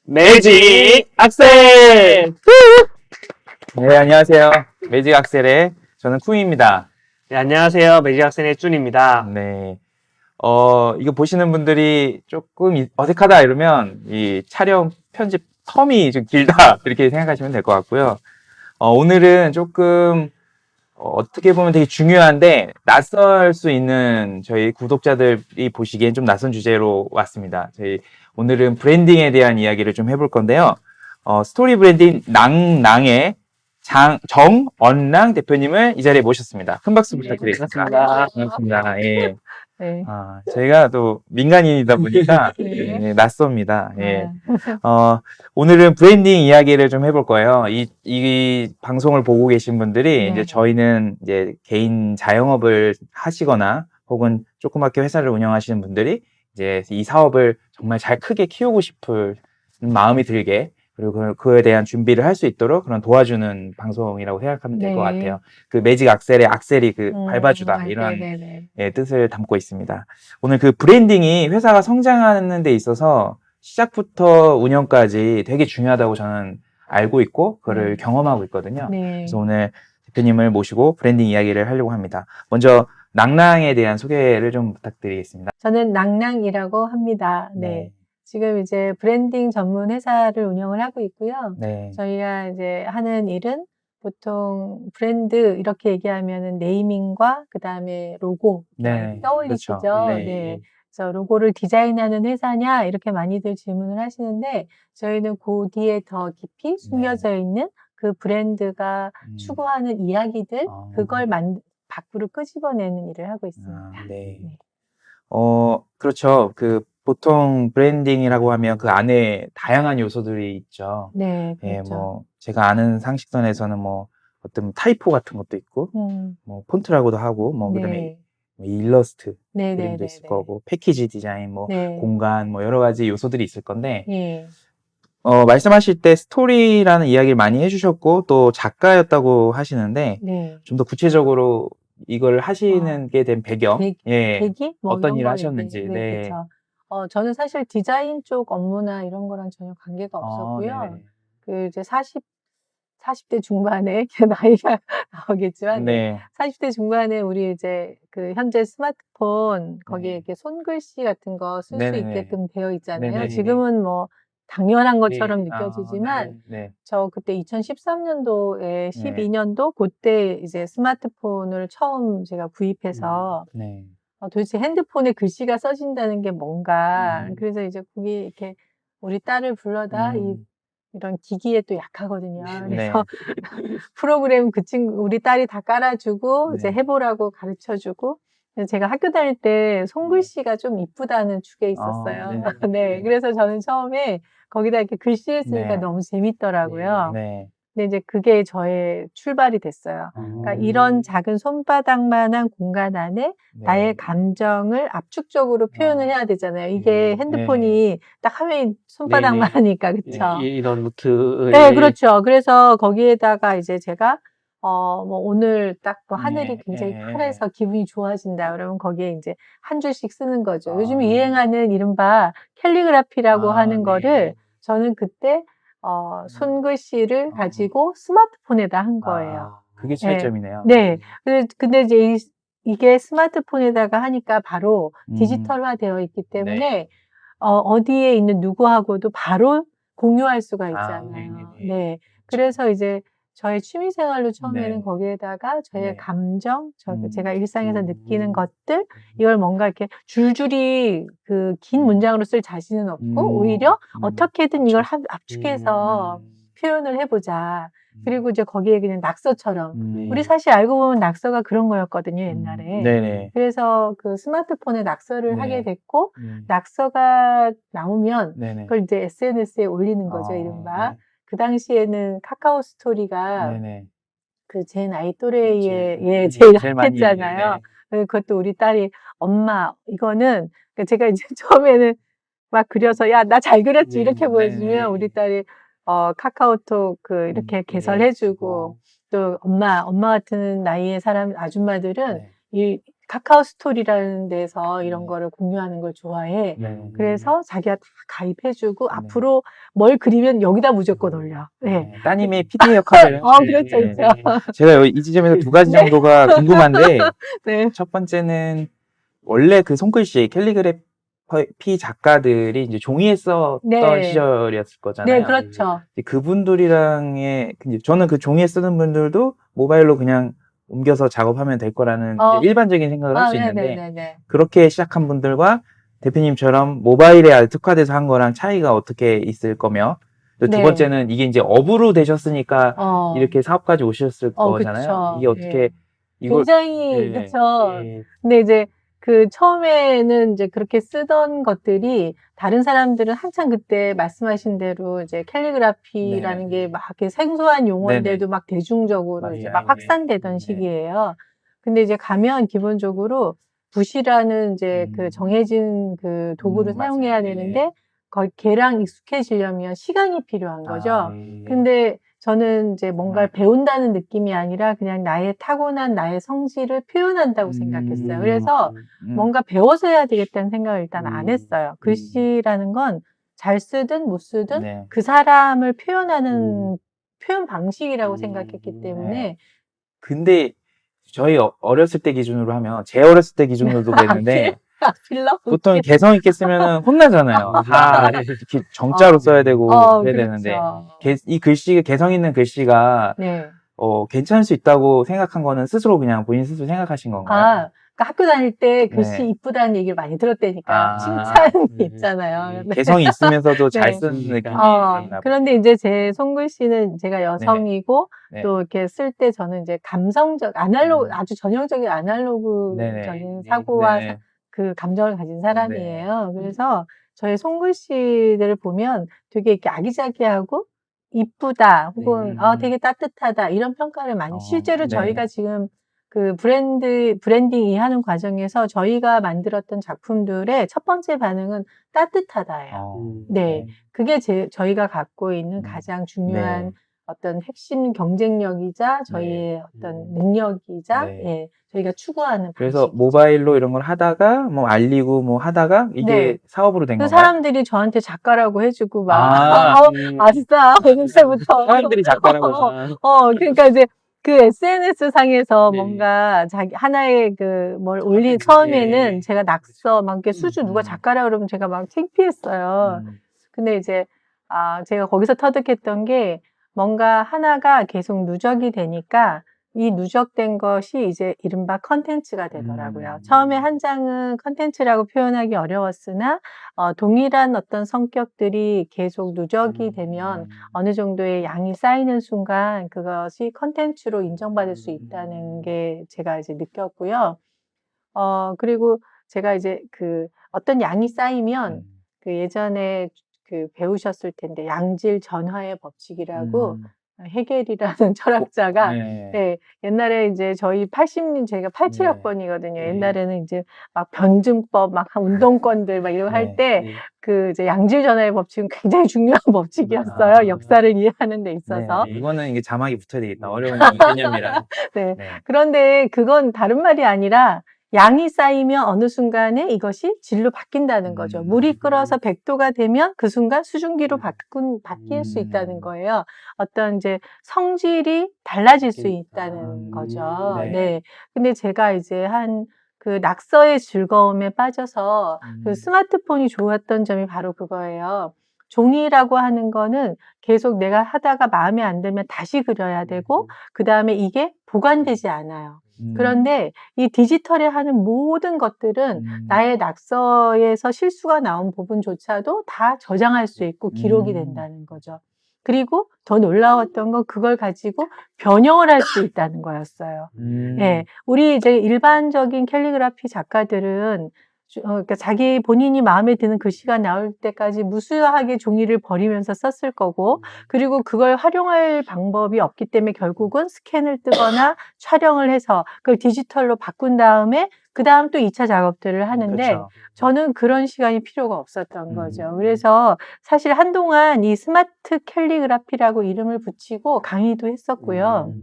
매직 악셀! 네, 안녕하세요. 매직 악셀의 저는 쿠이입니다. 네, 안녕하세요. 매직 악셀의 쭌입니다. 네. 이거 보시는 분들이 조금 어색하다 이러면 이 촬영 편집 텀이 좀 길다 이렇게 생각하시면 될 것 같고요. 오늘은 조금 어떻게 보면 되게 중요한데 낯설 수 있는 저희 구독자들이 보시기엔 좀 낯선 주제로 왔습니다. 오늘은 브랜딩에 대한 이야기를 좀 해볼 건데요. 스토리 브랜딩 낭낭의 정언랑 대표님을 이 자리에 모셨습니다. 큰 박수 부탁드리겠습니다. 반갑습니다. 예. 네. 저희가 또 민간인이다 보니까 네. 네, 낯섭니다. 예. 오늘은 브랜딩 이야기를 좀 해볼 거예요. 이 방송을 보고 계신 분들이 네. 이제 저희는 이제 개인 자영업을 하시거나 혹은 조그맣게 회사를 운영하시는 분들이 이제 이 사업을 정말 잘 크게 키우고 싶은 마음이 들게 그리고 그에 대한 준비를 할 수 있도록 그런 도와주는 방송이라고 생각하면 될 것 네. 같아요. 그 매직 악셀의 악셀이 밟아주다 이런 네네네. 뜻을 담고 있습니다. 오늘 그 브랜딩이 회사가 성장하는 데 있어서 시작부터 운영까지 되게 중요하다고 저는 알고 있고 그거를 경험하고 있거든요. 네. 그래서 오늘 대표님을 모시고 브랜딩 이야기를 하려고 합니다. 먼저 낭낭에 대한 소개를 좀 부탁드리겠습니다. 저는 낭낭이라고 합니다. 네. 지금 이제 브랜딩 전문 회사를 운영을 하고 있고요. 네. 저희가 이제 하는 일은 보통 브랜드 이렇게 얘기하면은 네이밍과 그다음에 로고 네. 떠올리시죠? 그렇죠. 네. 그래서 로고를 디자인하는 회사냐 이렇게 많이들 질문을 하시는데 저희는 그 뒤에 더 깊이 숨겨져 있는 그 브랜드가 추구하는 이야기들 그걸 밖으로 끄집어내는 일을 하고 있습니다. 네. 네. 그렇죠. 보통 브랜딩이라고 하면 그 안에 다양한 요소들이 있죠. 네, 예, 그렇죠. 제가 아는 상식선에서는 어떤 타이포 같은 것도 있고, 폰트라고도 하고, 그다음에 네. 일러스트, 네, 네, 그림도 네, 있을 네. 거고, 패키지 디자인, 네. 공간, 여러 가지 요소들이 있을 건데, 예. 말씀하실 때 스토리라는 이야기를 많이 해주셨고, 또 작가였다고 하시는데, 네. 좀 더 구체적으로 이걸 하시는 게 된 배경, 예, 계기? 뭐 어떤 이런 일을 거 하셨는지, 네, 그쵸. 저는 사실 디자인 쪽 업무나 이런 거랑 전혀 관계가 없었고요. 네네네. 그 이제 40대 중반에 이렇게 나이가 나오겠지만, 네. 네. 40대 중반에 우리 이제 그 현재 스마트폰 거기에 네. 이렇게 손글씨 같은 거 쓸 수 네네네. 있게끔 되어 있잖아요. 네네네. 지금은 뭐 당연한 것처럼 네. 느껴지지만 네. 저 그때 2013년도에 네. 12년도 그때 이제 스마트폰을 처음 제가 구입해서 네. 도대체 핸드폰에 글씨가 써진다는 게 뭔가. 그래서 이제 거기 이렇게 우리 딸을 불러다 이런 기기에 또 약하거든요. 네. 그래서 프로그램 우리 딸이 다 깔아주고 이제 네. 해보라고 가르쳐주고. 그래서 제가 학교 다닐 때 손글씨가 좀 이쁘다는 축에 있었어요. 네. 그래서 저는 처음에 거기다 이렇게 글씨를 쓰니까 네. 너무 재밌더라고요. 네. 근데 이제 그게 저의 출발이 됐어요. 그러니까 이런 작은 손바닥만한 공간 안에 나의 감정을 압축적으로 표현을 해야 되잖아요. 이게 핸드폰이 딱 화면이 손바닥만 하니까, 그쵸? 이런 노트의 네, 그렇죠. 그래서 거기에다가 이제 제가 뭐 오늘 딱 뭐 하늘이 굉장히 파래서 기분이 좋아진다 그러면 거기에 이제 한 줄씩 쓰는 거죠. 요즘 유행하는 이른바 캘리그라피라고 하는 거를 저는 그때 손글씨를 가지고 스마트폰에다 한 거예요. 그게 네. 차이점이네요. 네. 근데 이제 이게 스마트폰에다가 하니까 바로 디지털화 되어 있기 때문에 어디에 있는 누구하고도 바로 공유할 수가 있잖아요. 네. 그래서 이제 저의 취미 생활로 처음에는 거기에다가 저의 감정, 제가 일상에서 느끼는 것들, 이걸 뭔가 이렇게 줄줄이 그 긴 문장으로 쓸 자신은 없고, 오히려 어떻게든 이걸 압축해서 표현을 해보자. 그리고 이제 거기에 그냥 낙서처럼. 우리 사실 알고 보면 낙서가 그런 거였거든요, 옛날에. 네네. 그래서 그 스마트폰에 낙서를 하게 네. 됐고, 낙서가 나오면 네네. 그걸 이제 SNS에 올리는 거죠, 이른바. 그 당시에는 카카오 스토리가 네네. 그 제 나이 또래에 제일 제일 많이, 핫했잖아요. 그것도 우리 딸이 엄마 이거는 제가 이제 처음에는 막 그려서 야, 나 잘 그렸지 이렇게 보여주면 우리 딸이 카카오톡 이렇게 개설해주고 또 엄마 같은 나이의 아줌마들은 이 카카오 스토리라는 데서 이런 거를 공유하는 걸 좋아해. 네. 그래서 자기가 다 가입해주고 앞으로 뭘 그리면 여기다 무조건 올려. 네. 네. 따님의 PD 역할을 그렇죠, 네. 그렇죠. 제가 이 지점에서 두 가지 네. 정도가 궁금한데 네. 첫 번째는 원래 그 손글씨 캘리그래피 작가들이 이제 종이에 썼던 네. 시절이었을 거잖아요. 네, 그렇죠. 그분들이랑의 저는 그 종이에 쓰는 분들도 모바일로 그냥 옮겨서 작업하면 될 거라는 이제 일반적인 생각을 할 수 있는데 네네네. 그렇게 시작한 분들과 대표님처럼 모바일에 아주 특화돼서 한 거랑 차이가 어떻게 있을 거며 또 두 네. 번째는 이게 이제 업으로 되셨으니까 이렇게 사업까지 오셨을 거잖아요. 그쵸. 이게 어떻게 예. 이걸 굉장히, 네. 그쵸. 예. 근데 이제 그 처음에는 이제 그렇게 쓰던 것들이 다른 사람들은 한참 그때 말씀하신 대로 이제 캘리그라피라는 게 막 이렇게 생소한 용어들도 막 대중적으로 이제 막 맞아요. 확산되던 네. 시기예요. 근데 이제 가면 기본적으로 붓이라는 이제 그 음. 정해진 그 도구를 맞아요. 사용해야 네. 되는데 거의 걔랑 익숙해지려면 시간이 필요한 거죠. 근데 저는 이제 뭔가를 배운다는 느낌이 아니라 그냥 나의 타고난 나의 성질을 표현한다고 생각했어요. 그래서 뭔가 배워서 해야 되겠다는 생각을 일단 안 했어요. 글씨라는 건 잘 쓰든 못 쓰든 네. 그 사람을 표현하는 표현 방식이라고 생각했기 때문에 근데 저희 어렸을 때 기준으로 하면 제 어렸을 때 기준으로도 그랬는데 빌러? 보통 개성 있게 쓰면은 혼나잖아요. 다 이렇게 정자로 써야 되고 해야 되는데 그렇죠. 이 글씨 개성 있는 글씨가 네. 괜찮을 수 있다고 생각한 거는 스스로 그냥 본인 스스로 생각하신 건가요? 그러니까 학교 다닐 때 글씨 네. 이쁘다는 얘기를 많이 들었다니까요. 아. 칭찬이 있잖아요. 네. 개성이 있으면서도 잘 네. 쓰는 느낌이 있나 그런데 이제 제 손글씨는 제가 여성이고 네. 또 이렇게 쓸 때 저는 이제 감성적, 아주 전형적인 아날로그적인 사고와 네. 그 감정을 가진 사람이에요. 그래서 저의 손글씨들을 보면 되게 이렇게 아기자기하고 이쁘다 혹은 되게 따뜻하다 이런 평가를 많이 실제로 저희가 지금 그 브랜딩 하는 과정에서 저희가 만들었던 작품들의 첫 번째 반응은 따뜻하다예요. 네. 그게 저희가 갖고 있는 가장 중요한 어떤 핵심 경쟁력이자 저희의 어떤 능력이자 네. 저희가 추구하는 그래서 방식이죠. 모바일로 이런 걸 하다가 뭐 알리고 뭐 하다가 이게 사업으로 된 그 건가요? 사람들이 저한테 작가라고 해주고 막 아싸 어느 때부터 사람들이 작가라고 그러니까 이제 그 SNS 상에서 뭔가 자기 하나의 그 뭘 올린 처음에는 제가 낙서 막 이렇게 수주 누가 작가라 그러면 제가 막 창피했어요. 근데 이제 제가 거기서 터득했던 게 뭔가 하나가 계속 누적이 되니까 이 누적된 것이 이제 이른바 컨텐츠가 되더라고요. 처음에 한 장은 컨텐츠라고 표현하기 어려웠으나 동일한 어떤 성격들이 계속 누적이 되면 어느 정도의 양이 쌓이는 순간 그것이 컨텐츠로 인정받을 수 있다는 게 제가 이제 느꼈고요. 그리고 제가 이제 그 어떤 양이 쌓이면 그 예전에 그 배우셨을 텐데 양질 전화의 법칙이라고 헤겔이라는 철학자가 옛날에 이제 저희 제가 87학번이거든요. 옛날에는 이제 막 변증법, 막 운동권들 막 이런 거 할 때 그 이제 양질 전화의 법칙은 굉장히 중요한 법칙이었어요. 역사를 이해하는 데 있어서. 이거는 이게 자막이 붙어야 되겠다. 어려운 개념이라. 그런데 그건 다른 말이 아니라 양이 쌓이면 어느 순간에 이것이 질로 바뀐다는 거죠. 물이 끓어서 100도가 되면 그 순간 수증기로 바뀔 수 있다는 거예요. 어떤 이제 성질이 달라질 수 있다는 거죠. 근데 제가 이제 그 낙서의 즐거움에 빠져서 그 스마트폰이 좋았던 점이 바로 그거예요. 종이라고 하는 거는 계속 내가 하다가 마음에 안 들면 다시 그려야 되고 그다음에 이게 보관되지 않아요. 그런데 이 디지털에 하는 모든 것들은 나의 낙서에서 실수가 나온 부분조차도 다 저장할 수 있고 기록이 된다는 거죠. 그리고 더 놀라웠던 건 그걸 가지고 변형을 할 수 있다는 거였어요. 우리 이제 일반적인 캘리그라피 작가들은 그러니까 자기 본인이 마음에 드는 글씨가 나올 때까지 무수하게 종이를 버리면서 썼을 거고 그리고 그걸 활용할 방법이 없기 때문에 결국은 스캔을 뜨거나 촬영을 해서 그걸 디지털로 바꾼 다음에 그다음 또 2차 작업들을 하는데 저는 그런 시간이 필요가 없었던 거죠. 그래서 사실 한동안 이 스마트 캘리그라피라고 이름을 붙이고 강의도 했었고요.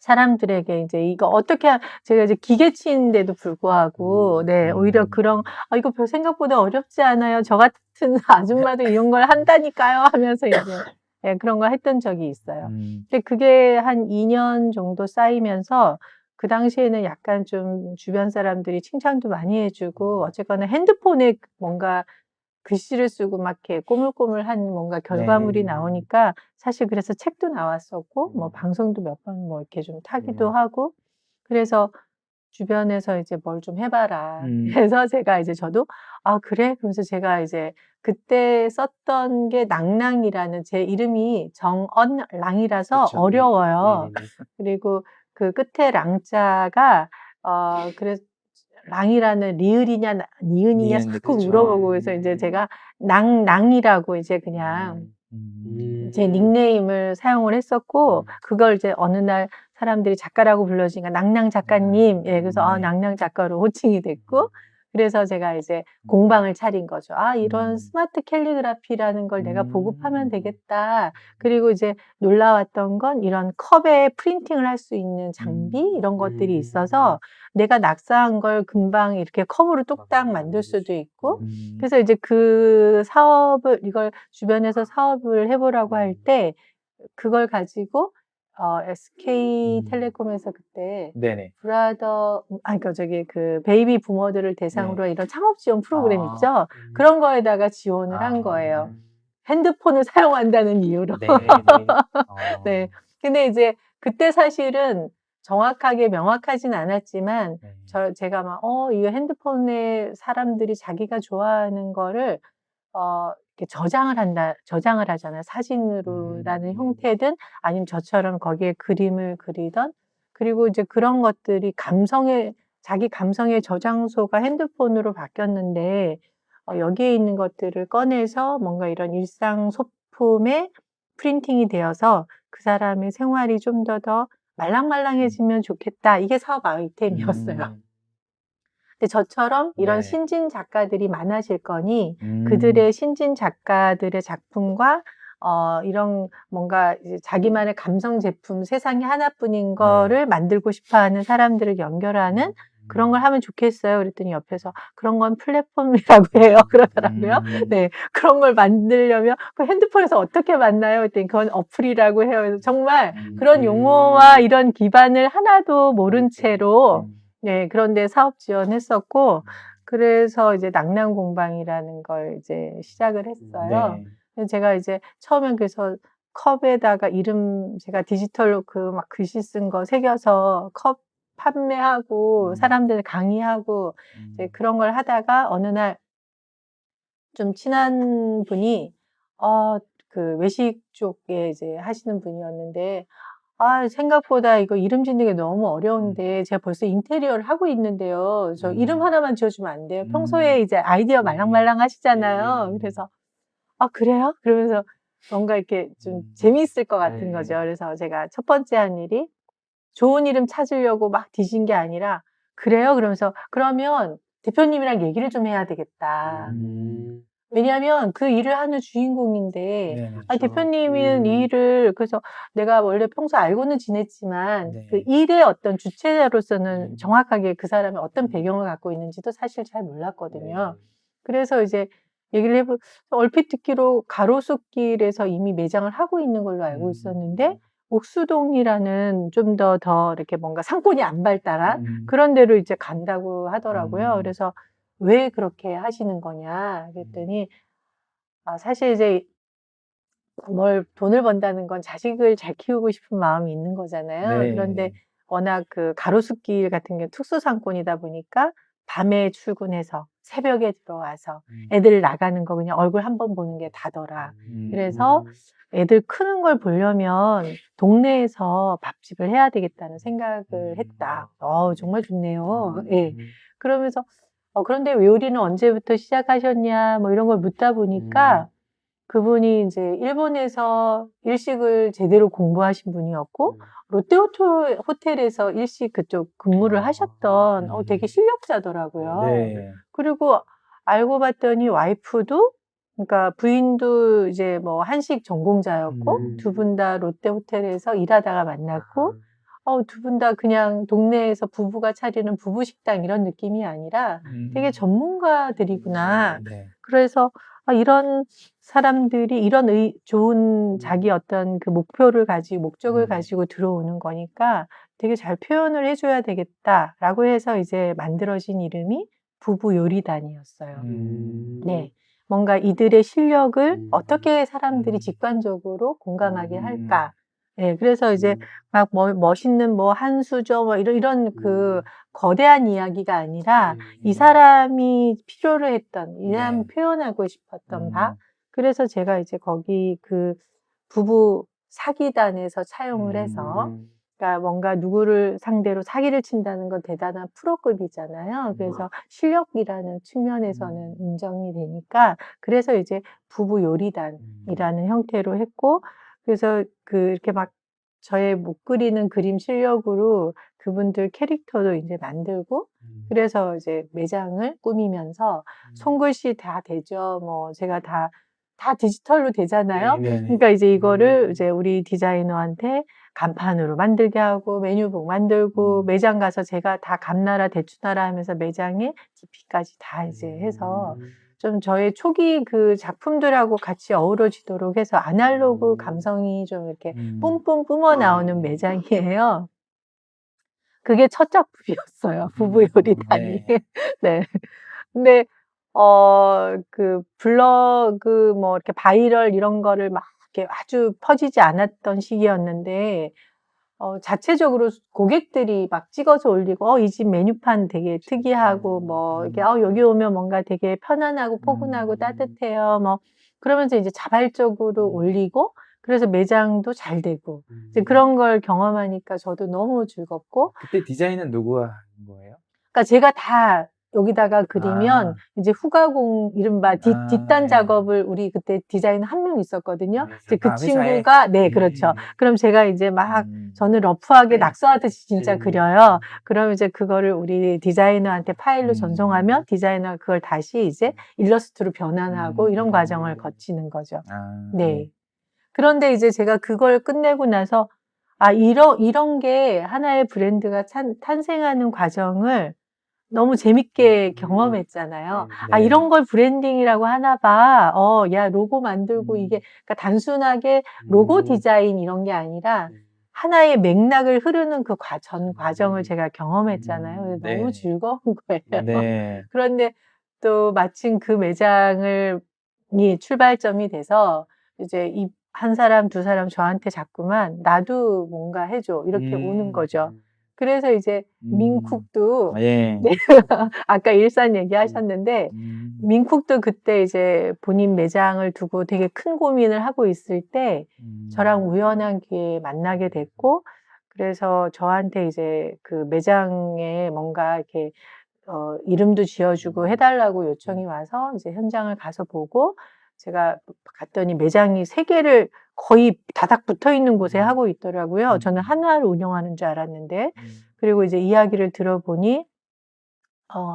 사람들에게 이제 이거 어떻게 제가 이제 기계치인데도 불구하고 네 오히려 그런 이거 별 생각보다 어렵지 않아요. 저 같은 아줌마도 이런 걸 한다니까요 하면서 이제 예, 그런 걸 했던 적이 있어요. 근데 그게 한 2년 정도 쌓이면서 그 당시에는 약간 좀 주변 사람들이 칭찬도 많이 해주고 어쨌거나 핸드폰에 뭔가 글씨를 쓰고 막 이렇게 꼬물꼬물한 뭔가 결과물이 나오니까 사실 그래서 책도 나왔었고 뭐 방송도 몇 번 뭐 이렇게 좀 타기도 하고 그래서 주변에서 이제 "뭘 좀 해 봐라." 그래서 제가 이제 저도 "아 그래?" 그러면서 제가 이제 그때 썼던 게 낭랑이라는 제 이름이 정언랑이라서 그쵸. 어려워요. 네네네. 그리고 그 끝에 랑자가 그래서 랑이라는 리을이냐 니은이냐 니은, 자꾸 그쵸. 물어보고 그래서 이제 제가 낭랑이라고 이제 그냥 제 닉네임을 사용을 했었고 그걸 이제 어느 날 사람들이 작가라고 불러주니까 낭랑 작가님 예 그래서 네. 낭랑 작가로 호칭이 됐고 그래서 제가 이제 공방을 차린 거죠. 이런 스마트 캘리그라피라는 걸 내가 보급하면 되겠다. 그리고 이제 놀라웠던 건 이런 컵에 프린팅을 할 수 있는 장비 이런 것들이 있어서 내가 낙서한 걸 금방 이렇게 컵으로 뚝딱 만들 수도 있고 그래서 이제 그 사업을 이걸 주변에서 사업을 해 보라고 할 때 그걸 가지고 SK텔레콤에서 그때 네네. 그러니까 저기 그 베이비 부모들을 대상으로 이런 창업 지원 프로그램 아. 있죠? 그런 거에다가 지원을 한 거예요. 핸드폰을 사용한다는 이유로. 네네. 네. 근데 이제 그때 사실은 정확하게 명확하진 않았지만 제가 막 이거 핸드폰에 사람들이 자기가 좋아하는 거를 이렇게 저장을 하잖아요. 사진으로라는 형태든 아니면 저처럼 거기에 그림을 그리던 그리고 이제 그런 것들이 자기 감성의 저장소가 핸드폰으로 바뀌었는데 여기에 있는 것들을 꺼내서 뭔가 이런 일상 소품에 프린팅이 되어서 '그 사람의 생활이 좀 더 말랑말랑해지면 좋겠다.' 이게 사업 아이템이었어요. 근데 저처럼 이런 네네. 신진 작가들이 많아질 거니 음. 그들의 신진 작가들의 작품과 이런 뭔가 이제 자기만의 감성 제품 세상에 하나뿐인 거를 만들고 싶어 하는 사람들을 연결하는 그런 걸 하면 좋겠어요. 그랬더니 옆에서 "그런 건 플랫폼이라고 해요." 그러더라고요. 네. "그런 걸 만들려면 그 핸드폰에서 어떻게 만나요?" 그랬더니 "그건 어플이라고 해요." 그래서 정말 그런 용어와 이런 기반을 하나도 모른 채로 네 그런 데 사업 지원했었고 그래서 이제 낭랑 공방이라는 걸 이제 시작을 했어요. 네. 그래서 제가 이제 처음엔 그래서 컵에다가 이름 제가 디지털로 그 막 글씨 쓴 거 새겨서 컵 판매하고 사람들 강의하고 이제 그런 걸 하다가 어느 날 좀 친한 분이 그 외식 쪽에 이제 하시는 분이었는데 생각보다 이거 이름 짓는 게 너무 어려운데 제가 벌써 인테리어를 하고 있는데요. 저 이름 하나만 지어 주면 안 돼요? 평소에 이제 아이디어 말랑말랑 하시잖아요. 그래서 "아 그래요?" 그러면서 뭔가 이렇게 좀 재미있을 것 같은 거죠. 그래서 제가 첫 번째 한 일이 좋은 이름 찾으려고 막 뒤진 게 아니라 "그래요?" 그러면서 "그러면 대표님이랑 얘기를 좀 해야 되겠다." 왜냐하면 그 일을 하는 주인공인데 네네. 대표님은 이 일을 그래서 내가 원래 평소에 알고는 지냈지만 네. 그 일의 어떤 주체자로서는 정확하게 그 사람이 어떤 배경을 갖고 있는지도 사실 잘 몰랐거든요. 그래서 이제 얘기를 얼핏 듣기로 가로수길에서 이미 매장을 하고 있는 걸로 알고 있었는데 옥수동이라는 좀 더 이렇게 뭔가 상권이 안 발달한 그런 데로 이제 간다고 하더라고요. 그래서 "왜 그렇게 하시는 거냐?" 그랬더니 사실 이제 돈을 번다는 건 자식을 잘 키우고 싶은 마음이 있는 거잖아요. 그런데 네. 워낙 그 가로수길 같은 게 특수 상권이다 보니까 밤에 출근해서 새벽에 들어와서 애들 나가는 거 그냥 얼굴 한 번 보는 게 다더라. 그래서 애들 크는 걸 보려면 동네에서 밥집을 해야 되겠다는 생각을 했다. 정말 좋네요. 예. 그러면서 그런데 요리는 언제부터 시작하셨냐 뭐 이런 걸 묻다 보니까 그분이 인제 일본에서 일식을 제대로 공부하신 분이었고 호텔에서 일식 그쪽 근무를 하셨던 되게 실력자더라고요. 네. 그리고 알고 봤더니 와이프도 그러니까 부인도 이제 뭐 한식 전공자였고 두 분 다 롯데 호텔에서 일하다가 만났고 두 분 다 그냥 동네에서 부부가 차리는 부부 식당 이런 느낌이 아니라 되게 전문가들이구나. 네. 그래서 이런 사람들이 이런 좋은 자기 어떤 그 목표를 가지고 목적을 가지고 들어오는 거니까 되게 잘 표현을 해줘야 되겠다라고 해서 이제 만들어진 이름이 부부 요리단이었어요. 네. 뭔가 이들의 실력을 어떻게 사람들이 직관적으로 공감하게 할까. 네, 그래서 이제 막 멋있는 뭐 한수저 뭐 이런 그 거대한 이야기가 아니라 이 사람이 필요로 했던, 이 사람이 표현하고 싶었던 바. 그래서 제가 이제 거기 그 부부 사기단에서 차용을 해서 그러니까 뭔가 누구를 상대로 사기를 친다는 건 대단한 프로급이잖아요. 그래서 실력이라는 측면에서는 인정이 되니까 그래서 이제 부부 요리단이라는 형태로 했고 그래서 이렇게 막 저의 못 그리는 그림 실력으로 그분들 캐릭터도 이제 만들고 그래서 이제 매장을 꾸미면서 손글씨 다 되죠. 뭐 제가 다 디지털로 되잖아요. 네. 그러니까 이제 이거를 이제 우리 디자이너한테 간판으로 만들게 하고 메뉴북 만들고 매장 가서 제가 다 감나라 대추나라 하면서 매장에 DP까지 다 이제 해서 좀 저의 초기 그 작품들하고 같이 어우러지도록 해서 아날로그 감성이 좀 이렇게 뿜뿜 뿜어 나오는 매장이에요. 그게 첫 작품이었어요. 부부 요리단이. 네. 근데 그 블로그 뭐 이렇게 바이럴 이런 거를 막 이렇게 아주 퍼지지 않았던 시기였는데 자체적으로 고객들이 막 찍어서 올리고 이 집 메뉴판 되게 특이하고 뭐 이렇게 여기 오면 뭔가 되게 편안하고 포근하고 따뜻해요. 뭐 그러면서 이제 자발적으로 올리고 그래서 매장도 잘 되고 이제 그런 걸 경험하니까 저도 너무 즐겁고 그때 디자인은 누구가 한 거예요? 그러니까 제가 다 여기다가 그리면 이제 후가공 이른바 뒷단 작업을 우리 그때 디자이너 한 명 있었거든요. 이제 그 회사에? 친구가 네, 그렇죠. 그럼 제가 이제 막 저는 러프하게 낙서하듯이 진짜 그려요. 그럼 이제 그거를 우리 디자이너한테 파일로 전송하면 디자이너가 그걸 다시 이제 일러스트로 변환하고 이런 과정을 거치는 거죠. 네. 그런데 이제 제가 그걸 끝내고 나서 이런 게 하나의 브랜드가 탄생하는 과정을 너무 재밌게 경험했잖아요. 네. 이런 걸 브랜딩이라고 하나 봐. 야, 로고 만들고 이게, 그러니까 단순하게 로고 디자인 이런 게 아니라 하나의 맥락을 흐르는 그 전 과정을 제가 경험했잖아요. 그래서 네. 너무 즐거운 거예요. 네. 그런데 또 마침 그 이 출발점이 돼서 이제 한 사람, 두 사람 저한테 자꾸만 나도 뭔가 해줘. 이렇게 오는 거죠. 그래서 이제 민쿡도 예. 네. 아까 일산 얘기하셨는데 민쿡도 그때 이제 본인 매장을 두고 되게 큰 고민을 하고 있을 때 저랑 우연한 기회에 만나게 됐고 그래서 저한테 이제 그 매장에 뭔가 이렇게 이름도 지어주고 해달라고 요청이 와서 이제 현장을 가서 보고 제가 갔더니 매장이 3개를 거의 다닥 붙어 있는 곳에 하고 있더라고요. 저는 하나를 운영하는 줄 알았는데 그리고 이제 이야기를 들어보니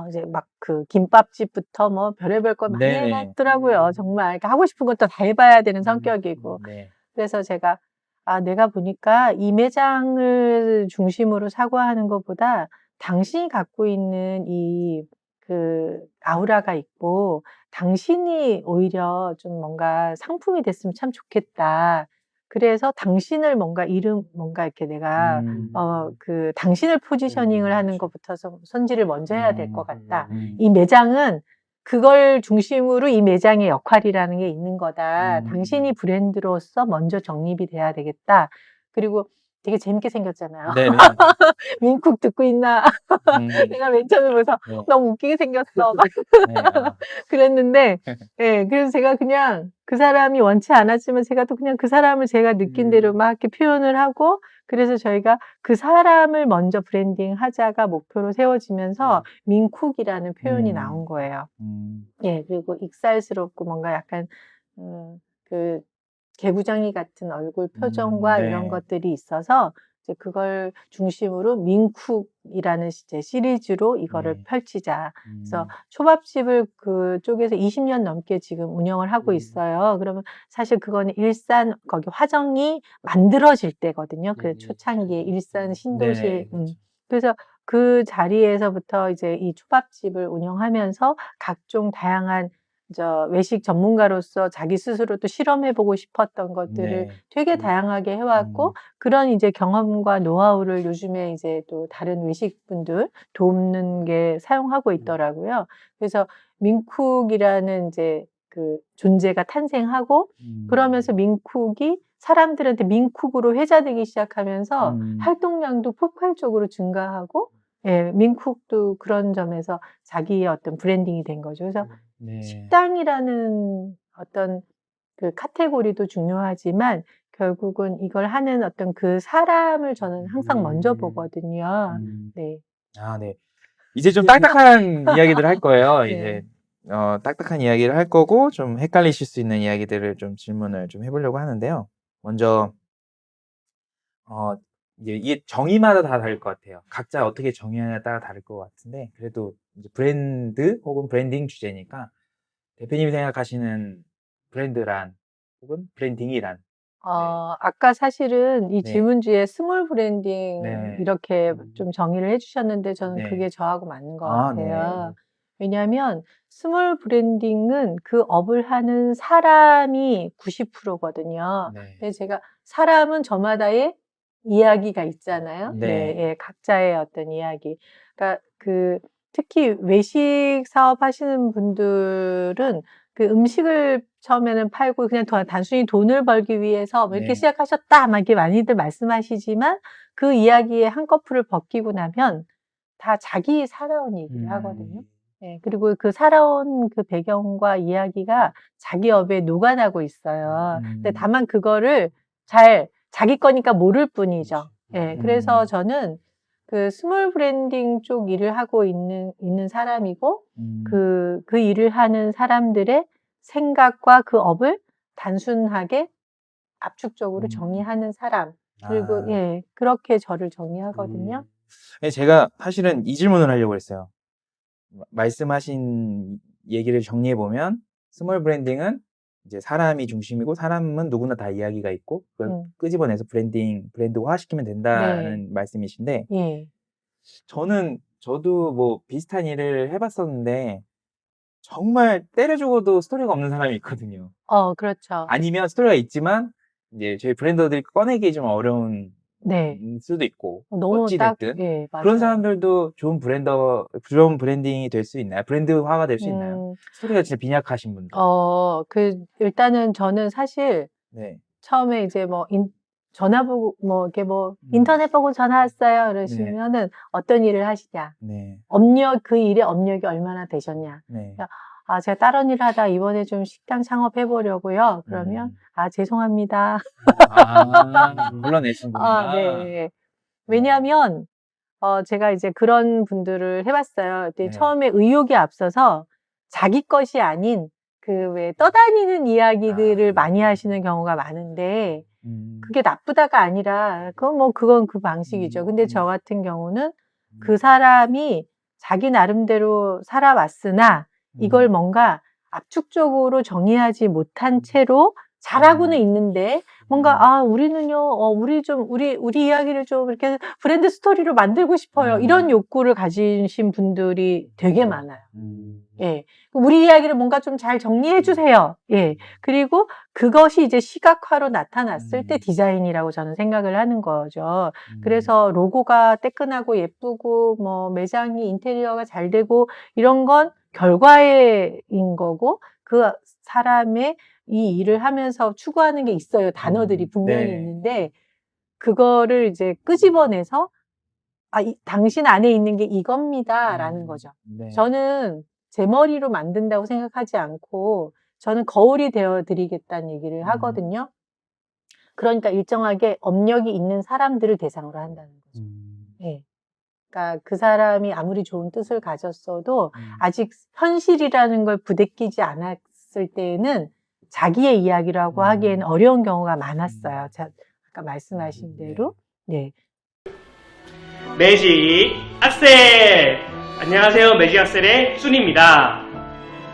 이제 막 그 김밥집부터 뭐 별의별 걸 많이 네네. 해놨더라고요. 정말 그러니까 하고 싶은 건 또 다 해봐야 되는 성격이고. 네. 그래서 제가 내가 보니까 이 매장을 중심으로 사고하는 것보다 당신이 갖고 있는 그 아우라가 있고 당신이 오히려 좀 뭔가 상품이 됐으면 참 좋겠다. 그래서 당신을 뭔가 이렇게 내가 그 당신을 포지셔닝을 하는 것부터 선지를 먼저 해야 될 것 같다. 이 매장은 그걸 중심으로 이 매장의 역할이라는 게 있는 거다. 당신이 브랜드로서 먼저 정립이 돼야 되겠다. 그리고 되게 재밌게 생겼잖아요. 네네. 민쿡 듣고 있나? 내가 맨 처음에 보면서 네. 너무 웃기게 생겼어. 막 그랬는데, 예, 그래서 제가 그냥 그 사람이 원치 않았지만 제가 또 그냥 그 사람을 제가 느낀 대로 막 이렇게 표현을 하고, 그래서 저희가 그 사람을 먼저 브랜딩 하자가 목표로 세워지면서 민쿡이라는 표현이 나온 거예요. 예, 그리고 익살스럽고 뭔가 약간, 그 개구장이 같은 얼굴 표정과 네. 이런 것들이 있어서 이제 그걸 중심으로 민쿡이라는 이제 시리즈로 이거를 네. 펼치자. 그래서 초밥집을 그쪽에서 20년 넘게 지금 운영을 하고 있어요. 그러면 사실 그거는 일산 거기 화정이 만들어질 때거든요. 그 초창기에 일산 신도실. 그렇죠. 그래서 그 자리에서부터 이제 이 초밥집을 운영하면서 각종 다양한 외식 전문가로서 자기 스스로도 실험해보고 싶었던 것들을 네. 되게 다양하게 해왔고, 그런 이제 경험과 노하우를 요즘에 이제 또 다른 외식분들 돕는 게 사용하고 있더라고요. 그래서 민쿡이라는 이제 그 존재가 탄생하고, 그러면서 민쿡이 사람들한테 민쿡으로 회자되기 시작하면서 활동량도 폭발적으로 증가하고, 예, 민쿡도 그런 점에서 자기의 어떤 브랜딩이 된 거죠. 그래서 네. 식당이라는 어떤 그 카테고리도 중요하지만 결국은 이걸 하는 어떤 그 사람을 저는 항상 먼저 보거든요. 네. 아, 네. 이제 좀 딱딱한 이야기들 할 거예요. 네. 이제 딱딱한 이야기를 할 거고 좀 헷갈리실 수 있는 이야기들을 좀 질문을 좀 해보려고 하는데요. 먼저 이제 이게 정의마다 다 다를 것 같아요. 각자 어떻게 정의하냐에 따라 다를 것 같은데 그래도 이제 브랜드 혹은 브랜딩 주제니까 대표님이 생각하시는 브랜드란 혹은 브랜딩이란 아까 사실은 이 네. 질문지에 스몰 브랜딩 네. 이렇게 좀 정의를 해주셨는데 저는 네. 그게 저하고 맞는 것 아, 같아요. 왜냐하면 스몰 브랜딩은 그 업을 하는 사람이 90%거든요. 네. 근데 제가 사람은 저마다의 이야기가 있잖아요. 네. 예, 각자의 어떤 이야기. 그러니까 특히 외식 사업 하시는 분들은 그 음식을 처음에는 팔고 그냥 단순히 돈을 벌기 위해서 뭐 이렇게 네. 시작하셨다 막 이렇게 많이들 말씀하시지만 그 이야기의 한꺼풀을 벗기고 나면 다 자기 살아온 얘기를 하거든요. 예, 그리고 그 살아온 그 배경과 이야기가 자기 업에 녹아나고 있어요. 근데 다만 그거를 잘 자기 거니까 모를 뿐이죠. 예, 그래서 저는 그 스몰 브랜딩 쪽 일을 하고 있는 사람이고 그 일을 하는 사람들의 생각과 그 업을 단순하게 압축적으로 정의하는 사람. 그리고 예, 그렇게 저를 정의하거든요. 제가 사실은 이 질문을 하려고 했어요. 말씀하신 얘기를 정리해 보면 스몰 브랜딩은 이제 사람이 중심이고 사람은 누구나 다 이야기가 있고 그걸 끄집어내서 브랜드화 시키면 된다는 말씀이신데 예. 저도 뭐 비슷한 일을 해봤었는데 정말 때려 죽어도 스토리가 없는 사람이 있거든요. 그렇죠. 아니면 스토리가 있지만 이제 저희 브랜더들이 꺼내기 좀 어려운 네. 수도 있고 너무 어찌 딱, 됐든 예, 그런 맞아요. 사람들도 좋은 브랜딩이 될 수 있나요? 브랜드화가 될 수 있나요? 스토리가 진짜 빈약하신 분들. 일단은 저는 사실 네. 처음에 이제 뭐 전화 보고 뭐 이렇게 뭐 인터넷 보고 전화 왔어요. 이러시면은 어떤 일을 하시냐? 네. 그 일의 업력이 얼마나 되셨냐? 네. 제가 다른 일 하다 이번에 좀 식당 창업해 보려고요. 그러면 죄송합니다. 불러내시는구나. 네. 왜냐하면 제가 이제 그런 분들을 해봤어요. 근데 네. 처음에 의욕이 앞서서 자기 것이 아닌 그 왜 떠다니는 이야기들을 많이 하시는 경우가 많은데 그게 나쁘다가 아니라 그건 그 방식이죠. 근데 저 같은 경우는 그 사람이 자기 나름대로 살아왔으나 이걸 뭔가 압축적으로 정의하지 못한 채로 잘하고는 있는데 뭔가 우리는요 우리 이야기를 좀 이렇게 브랜드 스토리로 만들고 싶어요. 이런 욕구를 가지신 분들이 되게 많아요. 예. 우리 이야기를 뭔가 좀 잘 정리해 주세요. 예. 그리고 그것이 이제 시각화로 나타났을 때 디자인이라고 저는 생각을 하는 거죠. 그래서 로고가 뜨끈하고 예쁘고 뭐 매장이 인테리어가 잘 되고 이런 건 결과인 거고 그 사람의 이 일을 하면서 추구하는 게 있어요. 단어들이 분명히 있는데 그거를 이제 끄집어내서 당신 안에 있는 게 이겁니다라는 거죠. 네. 저는 제 머리로 만든다고 생각하지 않고 저는 거울이 되어 드리겠다는 얘기를 하거든요. 그러니까 일정하게 업력이 있는 사람들을 대상으로 한다는 거죠. 예. 그러니까 그 사람이 아무리 좋은 뜻을 가졌어도 아직 현실이라는 걸 부대끼지 않았을 때에는 자기의 이야기라고 하기에는 어려운 경우가 많았어요. 아까 말씀하신 대로. 네. 매직 악셀! 안녕하세요. 매직 악셀의 쭌입니다.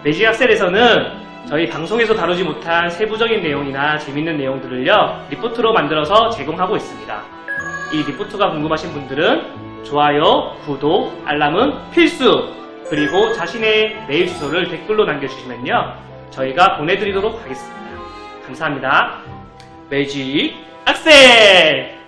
매직 악셀에서는 저희 방송에서 다루지 못한 세부적인 내용이나 재밌는 내용들을요, 리포트로 만들어서 제공하고 있습니다. 이 리포트가 궁금하신 분들은 좋아요, 구독, 알람은 필수! 그리고 자신의 메일 주소를 댓글로 남겨주시면요, 저희가 보내드리도록 하겠습니다. 감사합니다. 매직 악셀!